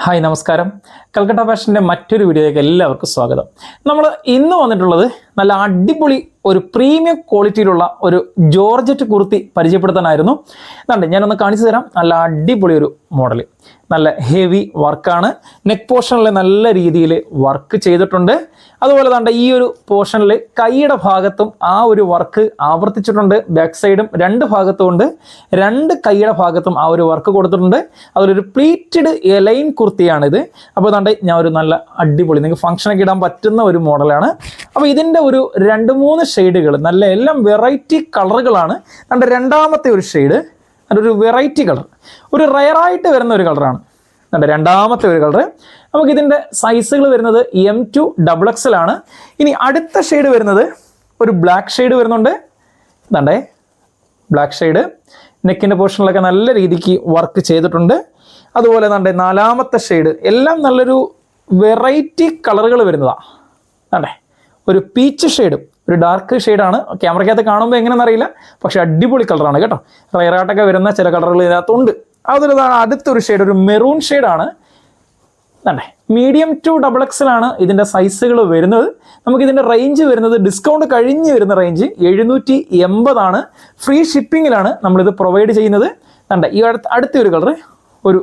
Hi നമസ്കാരം. കൽക്കട്ട ഫാഷൻ്റെ മറ്റൊരു വീഡിയോയിലേക്ക് എല്ലാവർക്കും സ്വാഗതം. നമ്മൾ ഇന്ന് വന്നിട്ടുള്ളത് നല്ല അടിപൊളി ഒരു പ്രീമിയം ക്വാളിറ്റിയിലുള്ള ഒരു ജോർജറ്റ് കുർത്തി പരിചയപ്പെടുത്താനായിരുന്നു. അതുകൊണ്ട് ഞാനൊന്ന് കാണിച്ചു തരാം. നല്ല അടിപൊളി ഒരു മോഡൽ, നല്ല ഹെവി വർക്കാണ്. നെക്ക് പോർഷനിൽ നല്ല രീതിയിൽ വർക്ക് ചെയ്തിട്ടുണ്ട്. അതുപോലെ തന്നെ ഈ ഒരു പോർഷനിൽ കൈയുടെ ഭാഗത്തും ആ ഒരു വർക്ക് ആവർത്തിച്ചിട്ടുണ്ട്. ബാക്ക് സൈഡും രണ്ട് ഭാഗത്തും ഉണ്ട്. രണ്ട് കൈയുടെ ഭാഗത്തും ആ ഒരു വർക്ക് കൊടുത്തിട്ടുണ്ട്. അതിലൊരു പ്ലീറ്റഡ് എലൈൻ കുർത്തിയാണിത്. അപ്പോൾ അതുകൊണ്ട് ഞാൻ ഒരു നല്ല അടിപൊളി നിങ്ങൾക്ക് ഫംഗ്ഷനൊക്കെ ഇടാൻ പറ്റുന്ന ഒരു മോഡലാണ്. അപ്പോൾ ഇതിൻ്റെ ഒരു 2-3 ഷെയ്ഡുകൾ, നല്ല എല്ലാം വെറൈറ്റി കളറുകളാണ്. അതിൻ്റെ രണ്ടാമത്തെ ഒരു ഷെയ്ഡ് അതൊരു വെറൈറ്റി കളർ, ഒരു റയറായിട്ട് വരുന്ന ഒരു കളറാണ്. അതിൻ്റെ രണ്ടാമത്തെ ഒരു കളർ. നമുക്കിതിൻ്റെ സൈസുകൾ വരുന്നത് M2 XXL ആണ്. ഇനി അടുത്ത ഷെയ്ഡ് വരുന്നത് ഒരു ബ്ലാക്ക് ഷെയ്ഡ് വരുന്നുണ്ട്. ഇതാണ്ടേ ബ്ലാക്ക് ഷെയ്ഡ്. നെക്കിൻ്റെ പോർഷനിലൊക്കെ നല്ല രീതിക്ക് വർക്ക് ചെയ്തിട്ടുണ്ട്. അതുപോലെ തന്നെ നാലാമത്തെ ഷെയ്ഡ് എല്ലാം നല്ലൊരു വെറൈറ്റി കളറുകൾ വരുന്നതാണ്. അതെ, ഒരു പീച്ച് ഷെയ്ഡും ഒരു ഡാർക്ക് ഷെയ്ഡാണ്. ക്യാമറയ്ക്കകത്ത് കാണുമ്പോൾ എങ്ങനെയെന്നറിയില്ല, പക്ഷെ അടിപൊളി കളറാണ് കേട്ടോ. റയറായിട്ടൊക്കെ വരുന്ന ചില കളറുകൾ ഇതിനകത്തുണ്ട്. അതൊരു അടുത്തൊരു ഷെയ്ഡ്, ഒരു മെറൂൺ ഷെയ്ഡാണ്. അതെ, മീഡിയം ടു XXL ആണ് ഇതിൻ്റെ സൈസുകൾ വരുന്നത്. നമുക്കിതിൻ്റെ റേഞ്ച് വരുന്നത് ഡിസ്കൗണ്ട് കഴിഞ്ഞ് വരുന്ന റേഞ്ച് 780 ആണ്. ഫ്രീ ഷിപ്പിങ്ങിലാണ് നമ്മളിത് പ്രൊവൈഡ് ചെയ്യുന്നത്. കണ്ടേ ഈ അടുത്തൊരു കളർ, ഒരു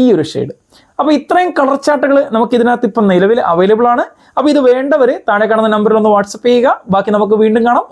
ഈ ഒരു ഷെയ്ഡ്. അപ്പോൾ ഇത്രയും കളർ ചാർട്ടുകൾ നമുക്ക് ഇതിനകത്ത് ഇപ്പം നിലവിൽ അവൈലബിൾ ആണ്. അപ്പോൾ ഇത് വേണ്ടവർ താഴെ കാണുന്ന നമ്പറിൽ ഒന്ന് വാട്സപ്പ് ചെയ്യുക. ബാക്കി നമുക്ക് വീണ്ടും കാണാം.